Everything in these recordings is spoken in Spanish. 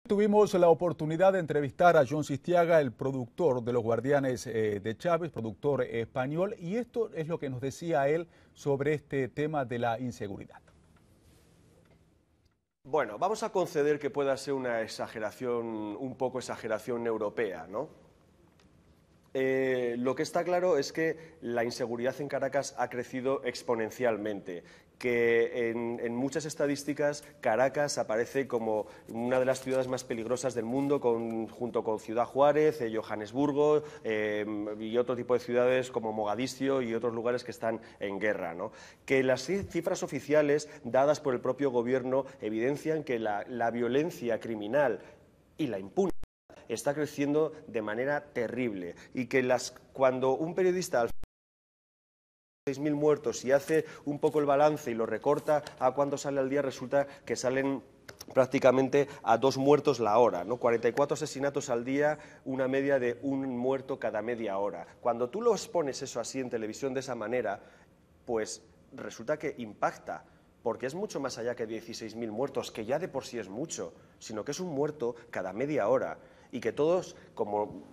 Tuvimos la oportunidad de entrevistar a John Sistiaga, el productor de Los Guardianes de Chávez, productor español, y esto es lo que nos decía él sobre este tema de la inseguridad. Bueno, vamos a conceder que pueda ser una exageración, un poco exageración europea, ¿no? Lo que está claro es que la inseguridad en Caracas ha crecido exponencialmente, que en muchas estadísticas Caracas aparece como una de las ciudades más peligrosas del mundo, junto con Ciudad Juárez, Johannesburgo y otro tipo de ciudades como Mogadiscio y otros lugares que están en guerra, ¿no? Que las cifras oficiales dadas por el propio gobierno evidencian que la violencia criminal y la impunidad está creciendo de manera terrible y que cuando un periodista al 6.000 muertos y hace un poco el balance y lo recorta a cuánto sale al día, resulta que salen prácticamente a 2 muertos la hora, ¿no? 44 asesinatos al día, una media de 1 muerto cada media hora. Cuando tú lo expones eso así en televisión de esa manera, pues resulta que impacta, porque es mucho más allá que 16.000 muertos, que ya de por sí es mucho, sino que es un muerto cada media hora. Y que todos, como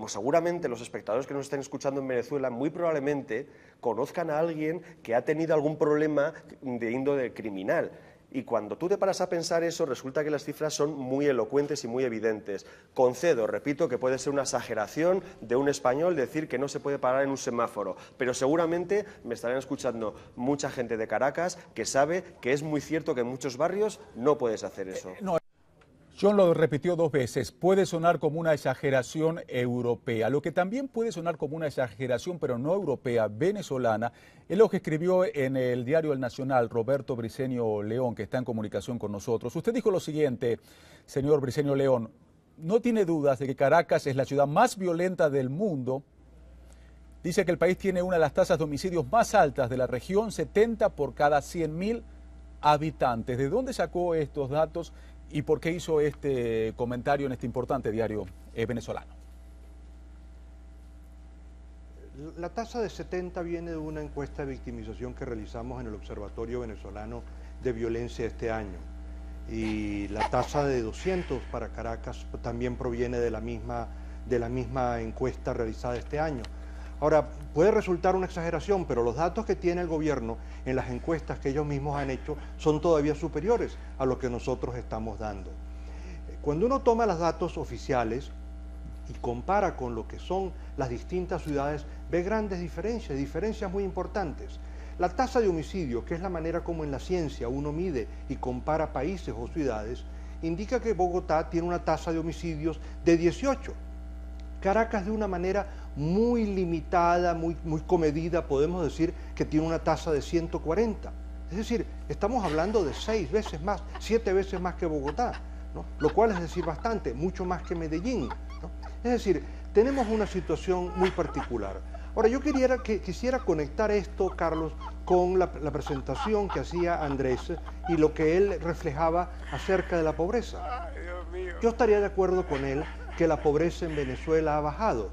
seguramente los espectadores que nos estén escuchando en Venezuela, muy probablemente conozcan a alguien que ha tenido algún problema de índole criminal. Y cuando tú te paras a pensar eso, resulta que las cifras son muy elocuentes y muy evidentes. Concedo, repito, que puede ser una exageración de un español decir que no se puede parar en un semáforo, pero seguramente me estarán escuchando mucha gente de Caracas que sabe que es muy cierto que en muchos barrios no puedes hacer eso. John lo repitió 2 veces, puede sonar como una exageración europea. Lo que también puede sonar como una exageración, pero no europea, venezolana, es lo que escribió en el diario El Nacional Roberto Briceño León, que está en comunicación con nosotros. Usted dijo lo siguiente, señor Briceño León, no tiene dudas de que Caracas es la ciudad más violenta del mundo. Dice que el país tiene una de las tasas de homicidios más altas de la región, 70 por cada 100.000 habitantes. ¿De dónde sacó estos datos? ¿Y por qué hizo este comentario en este importante diario venezolano? La tasa de 70 viene de una encuesta de victimización que realizamos en el Observatorio Venezolano de Violencia este año. Y la tasa de 200 para Caracas también proviene de la misma encuesta realizada este año. Ahora, puede resultar una exageración, pero los datos que tiene el gobierno en las encuestas que ellos mismos han hecho son todavía superiores a lo que nosotros estamos dando. Cuando uno toma los datos oficiales y compara con lo que son las distintas ciudades, ve grandes diferencias muy importantes. La tasa de homicidio, que es la manera como en la ciencia uno mide y compara países o ciudades, indica que Bogotá tiene una tasa de homicidios de 18. Caracas, de una manera muy limitada, muy comedida, podemos decir que tiene una tasa de 140. Es decir, estamos hablando de 6 veces más, 7 veces más que Bogotá, ¿no? Lo cual es decir bastante, mucho más que Medellín, ¿no? Es decir, tenemos una situación muy particular. Ahora, yo quisiera conectar esto, Carlos, con la presentación que hacía Andrés y lo que él reflejaba acerca de la pobreza. Ay, Dios mío. Yo estaría de acuerdo con él que la pobreza en Venezuela ha bajado.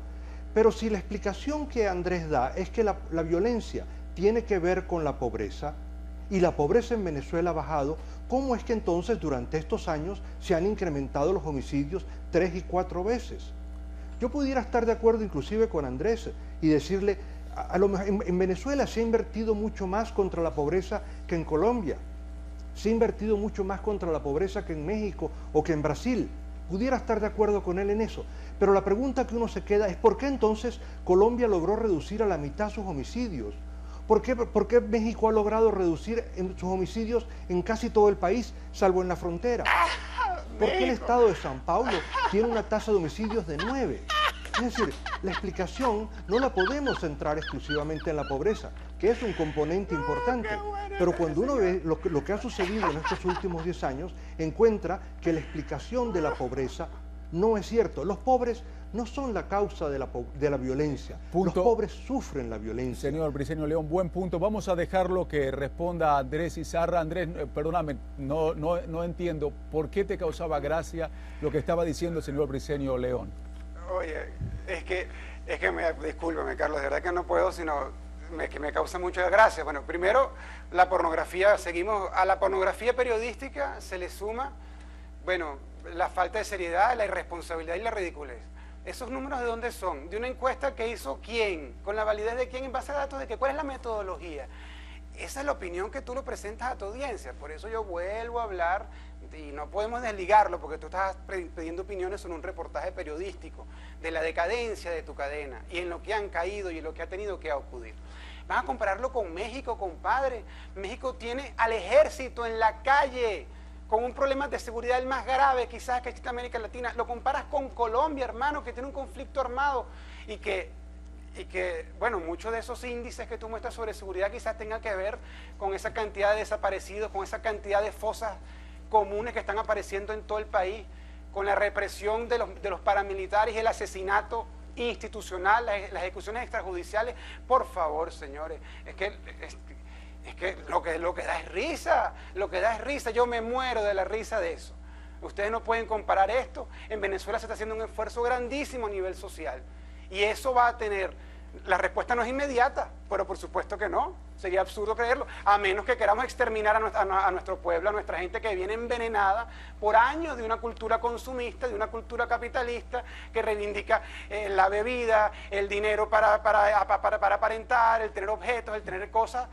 Pero si la explicación que Andrés da es que la violencia tiene que ver con la pobreza y la pobreza en Venezuela ha bajado, ¿cómo es que entonces durante estos años se han incrementado los homicidios 3 y 4 veces? Yo pudiera estar de acuerdo inclusive con Andrés y decirle, en Venezuela se ha invertido mucho más contra la pobreza que en Colombia, se ha invertido mucho más contra la pobreza que en México o que en Brasil. Pudiera estar de acuerdo con él en eso, pero la pregunta que uno se queda es ¿por qué entonces Colombia logró reducir a la mitad sus homicidios? ¿Por qué México ha logrado reducir sus homicidios en casi todo el país, salvo en la frontera? ¿Por qué el estado de San Paulo tiene una tasa de homicidios de 9? Es decir, la explicación no la podemos centrar exclusivamente en la pobreza, que es un componente importante, pero cuando uno ve lo que ha sucedido en estos últimos 10 años, encuentra que la explicación de la pobreza no es cierto. Los pobres no son la causa de la violencia. Los pobres sufren la violencia. Señor Briceño León, buen punto. Vamos a dejarlo que responda Andrés Izarra. Andrés, perdóname, no entiendo por qué te causaba gracia lo que estaba diciendo el señor Briceño León. Oye, discúlpame, Carlos, de verdad que no puedo, sino que me causa mucha gracia. Bueno, primero, la pornografía, a la pornografía periodística se le suma, bueno, la falta de seriedad, la irresponsabilidad y la ridiculez. ¿Esos números de dónde son? ¿De una encuesta que hizo quién? ¿Con la validez de quién? ¿En base a datos de que cuál es la metodología? Esa es la opinión que tú lo presentas a tu audiencia. Por eso yo vuelvo a hablar, y no podemos desligarlo, porque tú estás pidiendo opiniones sobre un reportaje periodístico, de la decadencia de tu cadena, y en lo que han caído y en lo que ha tenido que acudir. Vas a compararlo con México, compadre. México tiene al ejército en la calle, con un problema de seguridad el más grave quizás que existe en América Latina. Lo comparas con Colombia, hermano, que tiene un conflicto armado y que, bueno, muchos de esos índices que tú muestras sobre seguridad quizás tengan que ver con esa cantidad de desaparecidos, con esa cantidad de fosas comunes que están apareciendo en todo el país, con la represión de los paramilitares y el asesinato institucional, las ejecuciones extrajudiciales. Por favor, señores, es que lo que da es risa, yo me muero de la risa de eso. Ustedes no pueden comparar esto. En Venezuela se está haciendo un esfuerzo grandísimo a nivel social y eso va a tener, la respuesta no es inmediata, pero por supuesto que no, sería absurdo creerlo, a menos que queramos exterminar a nuestro pueblo, a nuestra gente que viene envenenada por años de una cultura consumista, de una cultura capitalista que reivindica la bebida, el dinero para aparentar, el tener objetos, el tener cosas,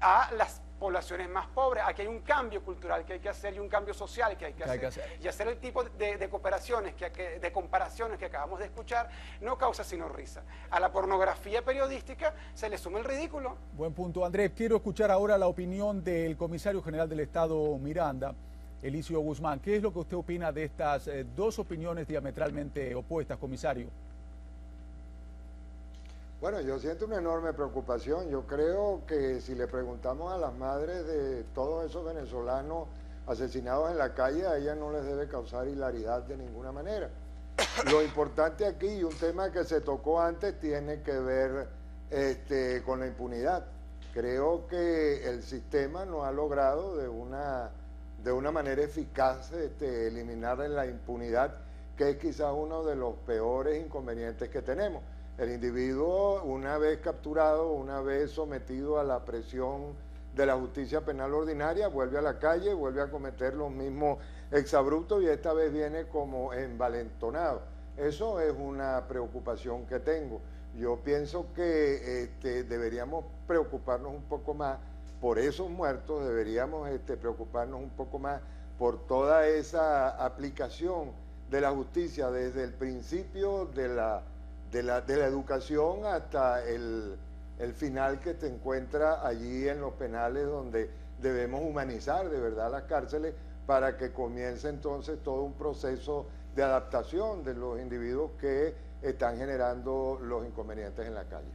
a las poblaciones más pobres. Aquí hay un cambio cultural que hay que hacer y un cambio social que hay que hacer. Y hacer el tipo de cooperaciones, de comparaciones que acabamos de escuchar, no causa sino risa. A la pornografía periodística se le suma el ridículo. Buen punto, Andrés. Quiero escuchar ahora la opinión del comisario general del Estado Miranda, Elicio Guzmán. ¿Qué es lo que usted opina de estas dos opiniones diametralmente opuestas, comisario? Bueno, yo siento una enorme preocupación. Yo creo que si le preguntamos a las madres de todos esos venezolanos asesinados en la calle, a ellas no les debe causar hilaridad de ninguna manera. Lo importante aquí, y un tema que se tocó antes, tiene que ver con la impunidad. Creo que el sistema no ha logrado de una manera eficaz eliminar la impunidad, que es quizás uno de los peores inconvenientes que tenemos. El individuo, una vez capturado, una vez sometido a la presión de la justicia penal ordinaria, vuelve a la calle, vuelve a cometer los mismos exabruptos y esta vez viene como envalentonado. Eso es una preocupación que tengo. Yo pienso que deberíamos preocuparnos un poco más por esos muertos, deberíamos preocuparnos un poco más por toda esa aplicación de la justicia desde el principio de la educación hasta el final que te encuentra allí en los penales, donde debemos humanizar de verdad las cárceles para que comience entonces todo un proceso de adaptación de los individuos que están generando los inconvenientes en la calle.